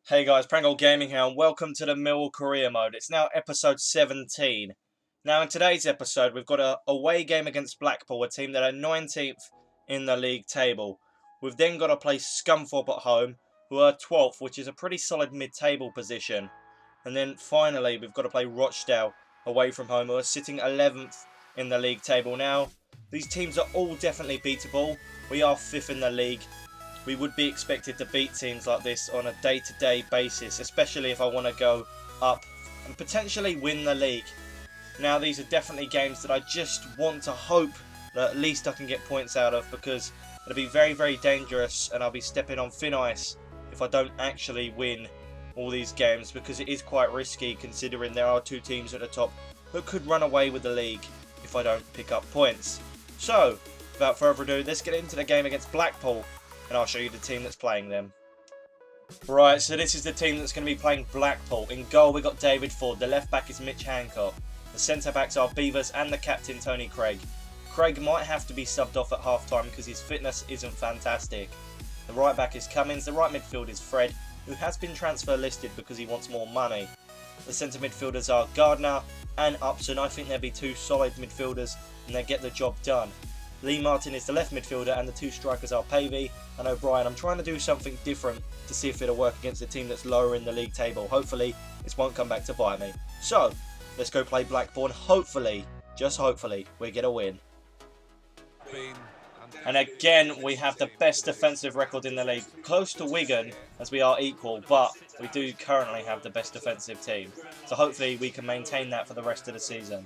Hey guys, Prangell Gaming here, and welcome to the Millwall Career Mode. It's now episode 17. Now in today's episode, we've got a away game against Blackpool, a team that are 19th in the league table. We've then got to play Scunthorpe at home, who are 12th, which is a pretty solid mid-table position. And then finally, we've got to play Rochdale away from home, who are sitting 11th in the league table. Now, these teams are all definitely beatable. We are 5th in the league. We would be expected to beat teams like this on a day-to-day basis, especially if I want to go up and potentially win the league. Now, these are definitely games that I just want to hope that at least I can get points out of, because it'll be very, very dangerous and I'll be stepping on thin ice if I don't actually win all these games, because it is quite risky considering there are two teams at the top that could run away with the league if I don't pick up points. So, without further ado, let's get into the game against Blackpool, and I'll show you the team that's playing them. Right, so this is the team that's going to be playing Blackpool. In goal, we've got David Ford. The left back is Mitch Hancock. The centre backs are Beavers and the captain, Tony Craig. Craig might have to be subbed off at half time because his fitness isn't fantastic. The right back is Cummins. The right midfield is Fred, who has been transfer listed because he wants more money. The centre midfielders are Gardner and Upson. I think they'll be two solid midfielders and they get the job done. Lee Martin is the left midfielder, and the two strikers are Pavey and O'Brien. I'm trying to do something different to see if it'll work against a team that's lower in the league table. Hopefully, this won't come back to bite me. So, let's go play Blackpool, and hopefully, just hopefully, we get a win. And again, we have the best defensive record in the league. Close to Wigan, as we are equal, but we do currently have the best defensive team. So hopefully, we can maintain that for the rest of the season.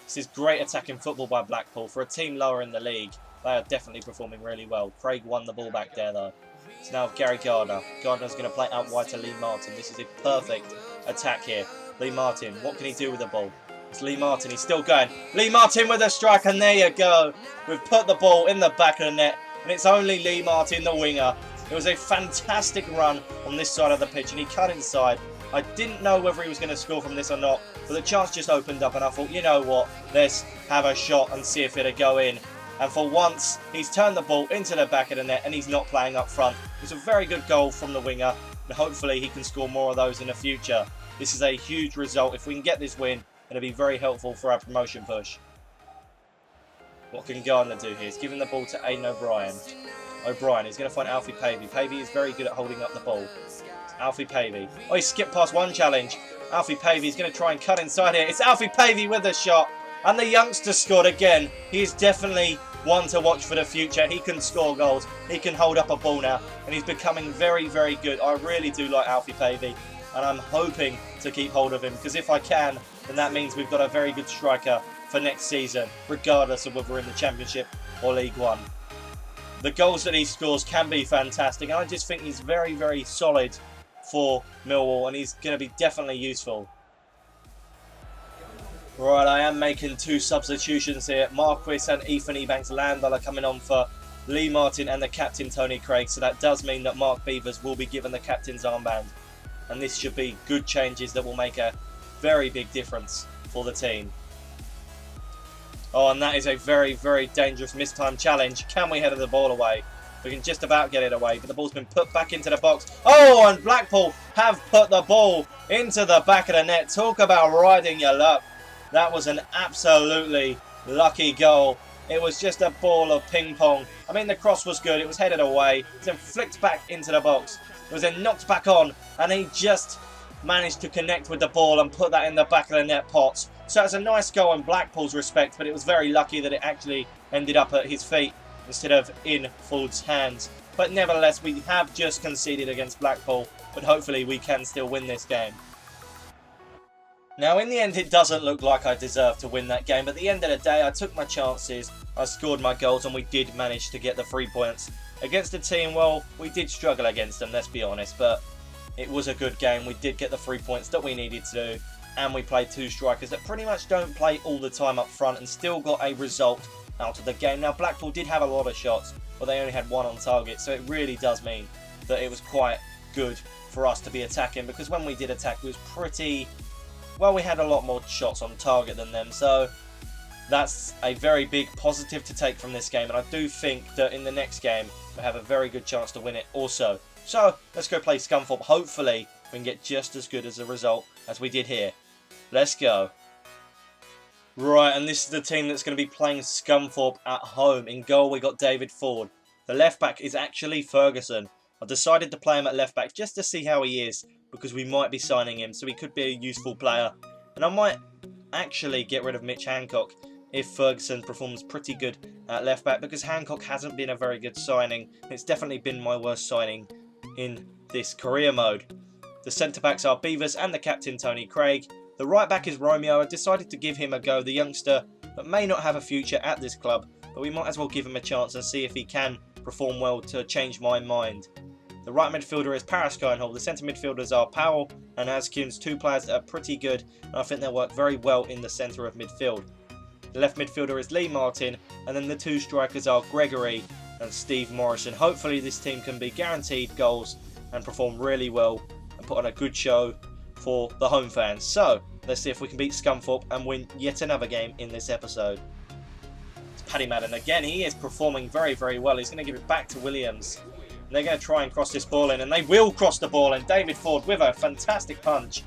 This is great attacking football by Blackpool. For a team lower in the league, they are definitely performing really well. Craig won the ball back there though. It's now Gary Gardner. Gardner's going to play out wide to Lee Martin. This is a perfect attack here. Lee Martin, what can he do with the ball? It's Lee Martin, he's still going. Lee Martin with a strike, and there you go. We've put the ball in the back of the net, and it's only Lee Martin, the winger. It was a fantastic run on this side of the pitch, and he cut inside. I didn't know whether he was going to score from this or not, but the chance just opened up and I thought, you know what, let's have a shot and see if it'll go in. And for once, he's turned the ball into the back of the net and he's not playing up front. It was a very good goal from the winger, and hopefully he can score more of those in the future. This is a huge result. If we can get this win, it'll be very helpful for our promotion push. What can Gardner do here? He's giving the ball to Aidan O'Brien. O'Brien is going to find Alfie Pavey. Pavey is very good at holding up the ball. Alfie Pavey. Oh, he skipped past one challenge. Alfie Pavey is going to try and cut inside here. It's Alfie Pavey with a shot. And the youngster scored again. He is definitely one to watch for the future. He can score goals. He can hold up a ball now. And he's becoming very, very good. I really do like Alfie Pavey. And I'm hoping to keep hold of him. Because if I can, then that means we've got a very good striker for next season, regardless of whether we're in the Championship or League One. The goals that he scores can be fantastic. And I just think he's very, very solid for Millwall, and he's going to be definitely useful. Right, I am making two substitutions here. Marquis and Ethan Ebanks-Landell are coming on for Lee Martin and the captain Tony Craig, so that does mean that Mark Beavers will be given the captain's armband, and this should be good changes that will make a very big difference for the team. Oh, and that is a very, very dangerous mistime challenge. Can we header the ball away? We can just about get it away, but the ball's been put back into the box. Oh, and Blackpool have put the ball into the back of the net. Talk about riding your luck. That was an absolutely lucky goal. It was just a ball of ping pong. I mean, the cross was good. It was headed away. It was then flicked back into the box. It was then knocked back on, and he just managed to connect with the ball and put that in the back of the net pots. So it's a nice goal in Blackpool's respect, but it was very lucky that it actually ended up at his feet instead of in Ford's hands. But nevertheless, we have just conceded against Blackpool, but hopefully we can still win this game. Now, in the end, it doesn't look like I deserved to win that game, but at the end of the day, I took my chances, I scored my goals, and we did manage to get the 3 points. Against a team, well, we did struggle against them, let's be honest, but it was a good game. We did get the 3 points that we needed to, and we played two strikers that pretty much don't play all the time up front and still got a result out of the game. Now, Blackpool did have a lot of shots, but they only had one on target, so it really does mean that it was quite good for us to be attacking, because when we did attack, it was pretty, well, we had a lot more shots on target than them, so that's a very big positive to take from this game, and I do think that in the next game we have a very good chance to win it also. So let's go play Scunthorpe. Hopefully we can get just as good as a result as we did here. Let's go. Right, and this is the team that's going to be playing Scunthorpe at home. In goal we got David Ford. The left back is actually Ferguson. I decided to play him at left back just to see how he is, because we might be signing him, so he could be a useful player. And I might actually get rid of Mitch Hancock if Ferguson performs pretty good at left back, because Hancock hasn't been a very good signing. It's definitely been my worst signing in this career mode. The centre backs are Beavers and the captain Tony Craig. The right back is Romeo. I decided to give him a go, the youngster that may not have a future at this club, but we might as well give him a chance and see if he can perform well to change my mind. The right midfielder is Paris Hall. The centre midfielders are Powell and Askins, two players that are pretty good, and I think they'll work very well in the centre of midfield. The left midfielder is Lee Martin, and then the two strikers are Gregory and Steve Morrison. Hopefully this team can be guaranteed goals and perform really well and put on a good show for the home fans. So let's see if we can beat Scunthorpe and win yet another game in this episode. It's Paddy Madden again. He is performing very, very well. He's going to give it back to Williams. And they're going to try and cross this ball in, and they will cross the ball in. David Ford with a fantastic punch.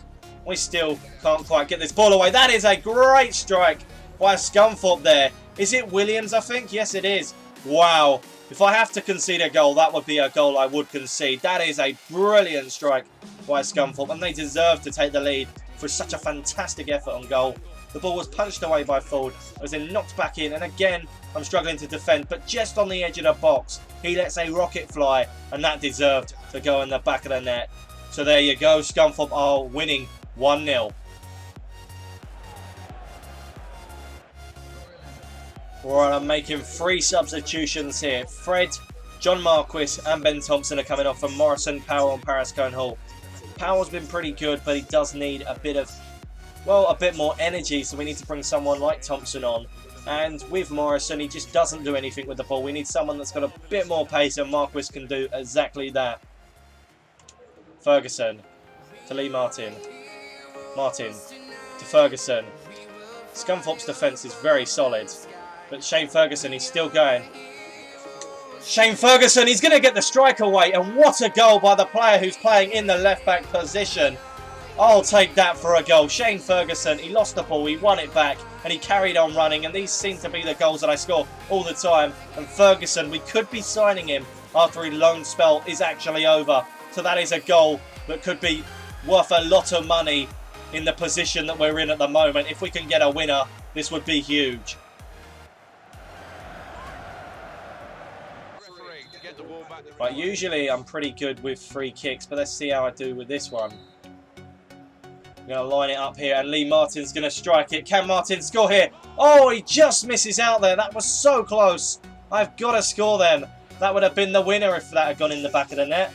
We still can't quite get this ball away. That is a great strike by Scunthorpe there. Is it Williams, I think? Yes, it is. Wow. If I have to concede a goal, that would be a goal I would concede. That is a brilliant strike by Scunthorpe, and they deserve to take the lead for such a fantastic effort on goal. The ball was punched away by Ford, was then knocked back in, and again, I'm struggling to defend, but just on the edge of the box, he lets a rocket fly, and that deserved to go in the back of the net. So there you go, Scunthorpe are winning 1-0. Right, I'm making 3 substitutions here. Fred, John Marquis and Ben Thompson are coming off for Morrison, Powell and Paris Hall. Powell's been pretty good, but he does need a bit of, well, a bit more energy, so we need to bring someone like Thompson on. And with Morrison, he just doesn't do anything with the ball. We need someone that's got a bit more pace, and Marquis can do exactly that. Ferguson to Lee Martin. Martin to Ferguson. Scunthorpe's defence is very solid, but Shane Ferguson, he's still going. Shane Ferguson, he's going to get the strike away, and what a goal by the player who's playing in the left-back position. I'll take that for a goal. Shane Ferguson, he lost the ball, he won it back, and he carried on running, and these seem to be the goals that I score all the time. And Ferguson, we could be signing him after his loan spell is actually over. So that is a goal that could be worth a lot of money in the position that we're in at the moment. If we can get a winner, this would be huge. Right, usually I'm pretty good with free kicks, but let's see how I do with this one. I'm going to line it up here, and Lee Martin's going to strike it. Can Martin score here? Oh, he just misses out there. That was so close. I've got to score them. That would have been the winner if that had gone in the back of the net.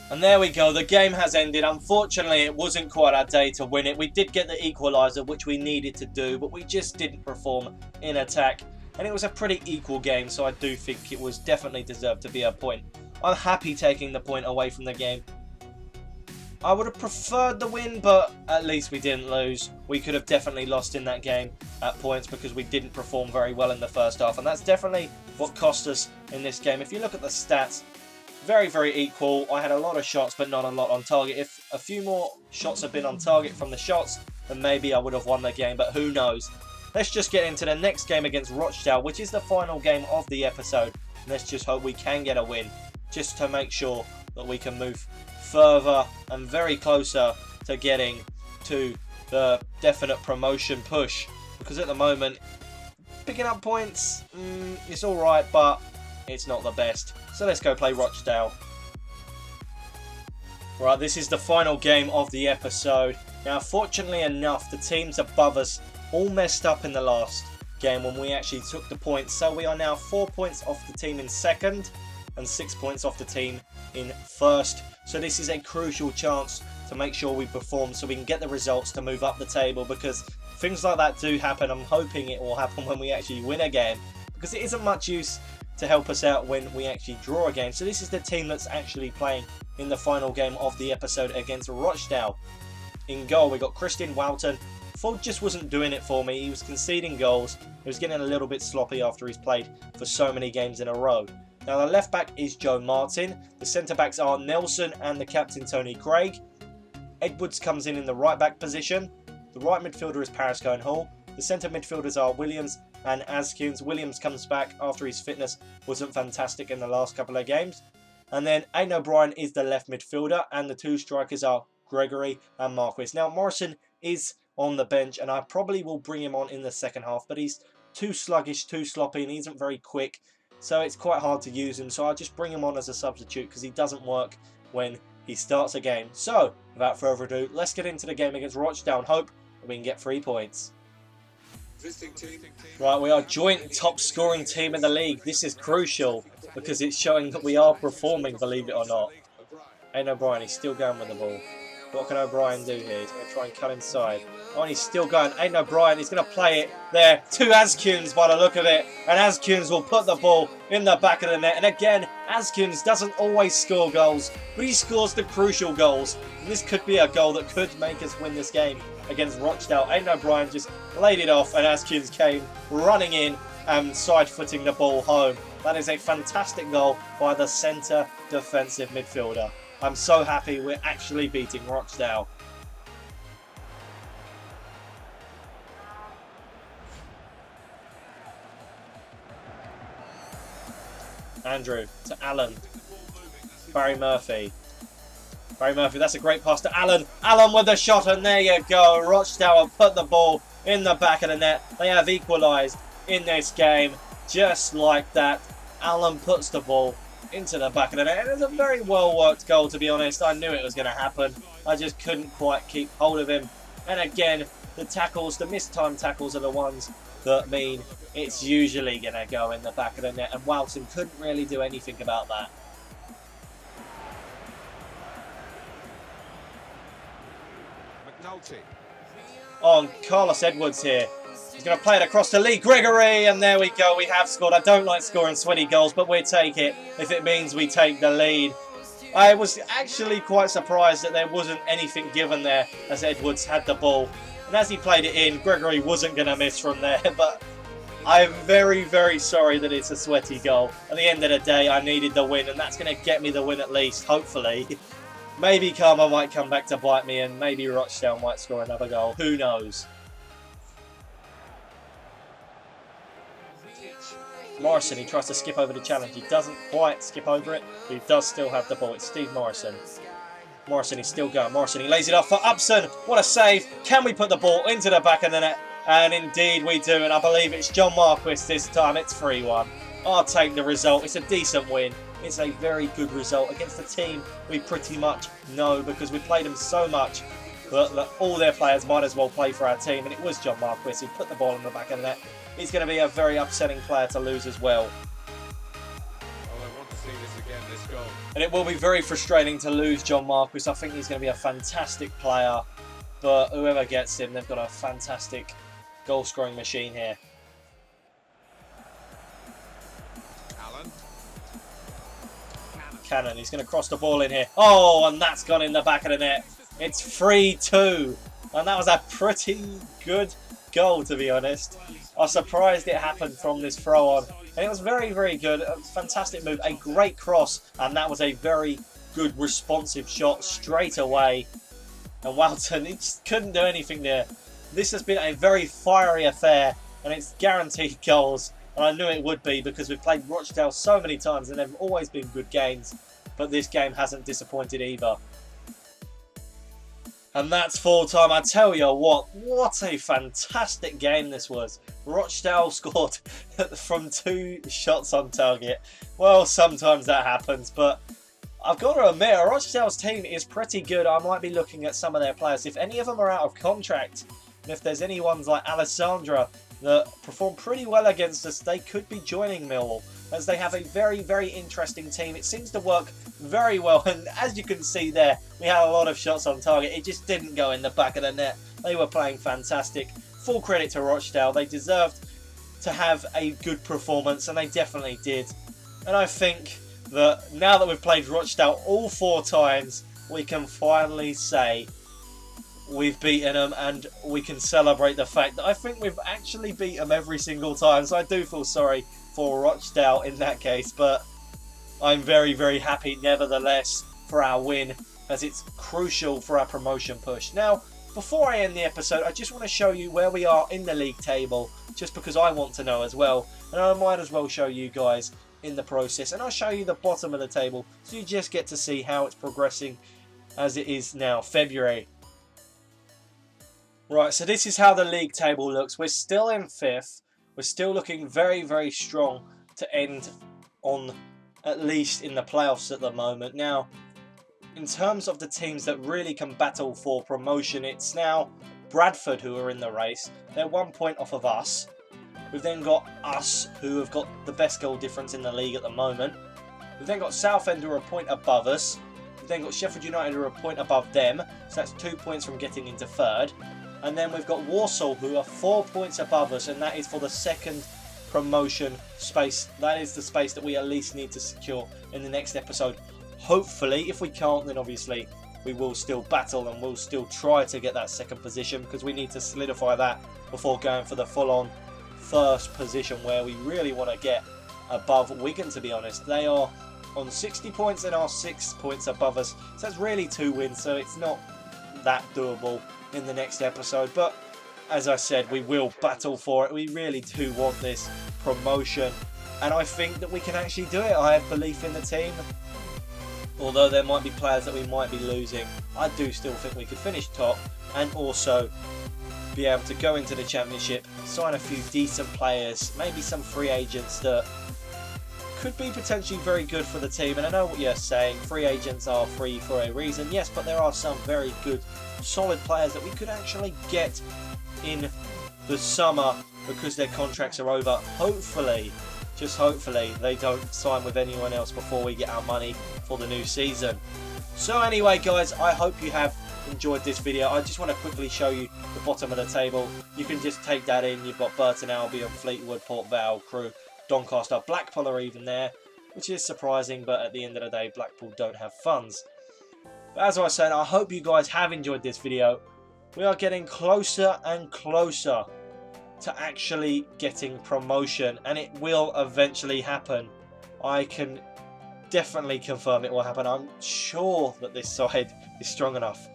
And there we go. The game has ended. Unfortunately, it wasn't quite our day to win it. We did get the equaliser, which we needed to do, but we just didn't perform in attack. And it was a pretty equal game, so I do think it was definitely deserved to be a point. I'm happy taking the point away from the game. I would have preferred the win, but at least we didn't lose. We could have definitely lost in that game at points because we didn't perform very well in the first half. And that's definitely what cost us in this game. If you look at the stats, very, very equal. I had a lot of shots, but not a lot on target. If a few more shots had been on target from the shots, then maybe I would have won the game, but who knows. Let's just get into the next game against Rochdale, which is the final game of the episode. Let's just hope we can get a win, just to make sure that we can move further and very closer to getting to the definite promotion push. Because at the moment, picking up points, it's alright, but it's not the best. So let's go play Rochdale. Right, this is the final game of the episode. Now, fortunately enough, the teams above us all messed up in the last game when we actually took the points. So we are now 4 points off the team in second and 6 points off the team in first. So this is a crucial chance to make sure we perform so we can get the results to move up the table, because things like that do happen. I'm hoping it will happen when we actually win a game, because it isn't much use to help us out when we actually draw a game. So this is the team that's actually playing in the final game of the episode against Rochdale. In goal, we got Christian Woughton. Ford just wasn't doing it for me. He was conceding goals. He was getting a little bit sloppy after he's played for so many games in a row. Now the left back is Joe Martin. The centre backs are Nelson and the captain Tony Craig. Edwards comes in the right back position. The right midfielder is Paris Cohen-Hall. The centre midfielders are Williams and Azkunes. Williams comes back after his fitness wasn't fantastic in the last couple of games. And then Aidan O'Brien is the left midfielder, and the two strikers are Gregory and Marquis. Now Morrison is on the bench, and I probably will bring him on in the second half, but he's too sluggish, too sloppy, and he isn't very quick, so it's quite hard to use him. So I'll just bring him on as a substitute because he doesn't work when he starts a game. So without further ado, let's get into the game against Rochdale and hope that we can get 3 points. Right, we are joint top scoring team in the league. This is crucial because it's showing that we are performing, believe it or not. Aidan O'Brien, he's still going with the ball. What can O'Brien do here? He's going to try and cut inside. Oh, and he's still going. Aidan O'Brien, he's going to play it there to Azkunes by the look of it. And Azkunes will put the ball in the back of the net. And again, Azkunes doesn't always score goals, but he scores the crucial goals. And this could be a goal that could make us win this game against Rochdale. Aidan O'Brien just laid it off, and Azkunes came running in and side-footing the ball home. That is a fantastic goal by the centre defensive midfielder. I'm so happy we're actually beating Rochdale. Andrew to Allen. Barry Murphy. Barry Murphy, that's a great pass to Allen. Allen with the shot, and there you go. Rochdale have put the ball in the back of the net. They have equalised in this game. Just like that, Allen puts the ball into the back of the net. It was a very well worked goal, to be honest. I knew it was going to happen. I just couldn't quite keep hold of him. And again, the tackles, the mistimed tackles are the ones that mean it's usually going to go in the back of the net. And Walton couldn't really do anything about that. On Carlos Edwards here. He's going to play it across to Lee Gregory, and there we go. We have scored. I don't like scoring sweaty goals, but we'll take it if it means we take the lead. I was actually quite surprised that there wasn't anything given there as Edwards had the ball. And as he played it in, Gregory wasn't going to miss from there, but I'm very, very sorry that it's a sweaty goal. At the end of the day, I needed the win, and that's going to get me the win at least, hopefully. Maybe karma might come back to bite me, and maybe Rochdale might score another goal. Who knows? Morrison, he tries to skip over the challenge. He doesn't quite skip over it, but he does still have the ball. It's Steve Morrison. Morrison, he's still going. Morrison, he lays it off for Upson. What a save. Can we put the ball into the back of the net? And indeed we do, and I believe it's John Marquis this time. It's 3-1. I'll take the result. It's a decent win. It's a very good result against a team we pretty much know because we played them so much that all their players might as well play for our team. And it was John Marquis who put the ball in the back of the net. He's going to be a very upsetting player to lose as well. I want to see this again, this goal. And it will be very frustrating to lose John Marquis. I think he's going to be a fantastic player. But whoever gets him, they've got a fantastic goal-scoring machine here. Cannon, he's going to cross the ball in here. Oh, and that's gone in the back of the net. It's 3-2. And that was a pretty good goal, to be honest. I was surprised it happened from this throw on. And it was very, very good. A fantastic move. A great cross. And that was a very good responsive shot straight away. And Walton, he just couldn't do anything there. This has been a very fiery affair. And it's guaranteed goals. And I knew it would be because we've played Rochdale so many times and they've always been good games. But this game hasn't disappointed either. And that's full time. I tell you what a fantastic game this was. Rochdale scored from 2 shots on target. Well, sometimes that happens, but I've got to admit, Rochdale's team is pretty good. I might be looking at some of their players. If any of them are out of contract, and if there's any ones like Alessandra that perform pretty well against us, they could be joining Millwall, as they have a very, very interesting team. It seems to work very well, and as you can see there, we had a lot of shots on target. It just didn't go in the back of the net. They were playing fantastic. Full credit to Rochdale. They deserved to have a good performance, and they definitely did. And I think that now that we've played Rochdale all 4 times, we can finally say we've beaten them, and we can celebrate the fact that I think we've actually beat them every single time. So I do feel sorry for Rochdale in that case, but I'm very, very happy nevertheless for our win, as it's crucial for our promotion push. Now, before I end the episode, I just want to show you where we are in the league table, just because I want to know as well, and I might as well show you guys in the process, and I'll show you the bottom of the table, so you just get to see how it's progressing as it is now February. Right, so this is how the league table looks. We're still in 5th. We're still looking very, very strong to end on at least in the playoffs at the moment. Now, in terms of the teams that really can battle for promotion, it's now Bradford who are in the race. They're 1 point off of us. We've then got us, who have got the best goal difference in the league at the moment. We've then got Southend, who are a point above us. We've then got Sheffield United, who are a point above them. So that's 2 points from getting into 3rd. And then we've got Walsall, who are 4 points above us, and that is for the 2nd promotion space. That is the space that we at least need to secure in the next episode. Hopefully, if we can't, then obviously we will still battle and we'll still try to get that 2nd position, because we need to solidify that before going for the full-on 1st position, where we really want to get above Wigan, to be honest. They are on 60 points and are 6 points above us, so that's really 2 wins, so it's not that doable in the next episode. But as I said, we will battle for it. We really do want this promotion, and I think that we can actually do it. I have belief in the team. Although there might be players that we might be losing, I do still think we could finish top and also be able to go into the championship, sign a few decent players, maybe some free agents that could be potentially very good for the team. And I know what you're saying, free agents are free for a reason, yes, but there are some very good, solid players that we could actually get in the summer because their contracts are over. Hopefully, just hopefully, they don't sign with anyone else before we get our money for the new season. So anyway, guys, I hope you have enjoyed this video. I just want to quickly show you the bottom of the table. You can just take that in. You've got Burton Albion, Fleetwood, Port Vale, Crewe, Doncaster, Blackpool are even there, which is surprising, but at the end of the day, Blackpool don't have funds. But as I said, I hope you guys have enjoyed this video. We are getting closer and closer to actually getting promotion, and it will eventually happen. I can definitely confirm it will happen. I'm sure that this side is strong enough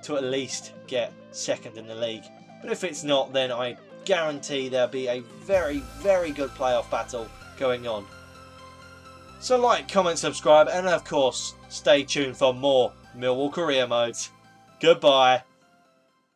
to at least get 2nd in the league. But if it's not, then I guarantee there'll be a very, very good playoff battle going on. So like, comment, subscribe, and of course, stay tuned for more Millwall career modes. Goodbye.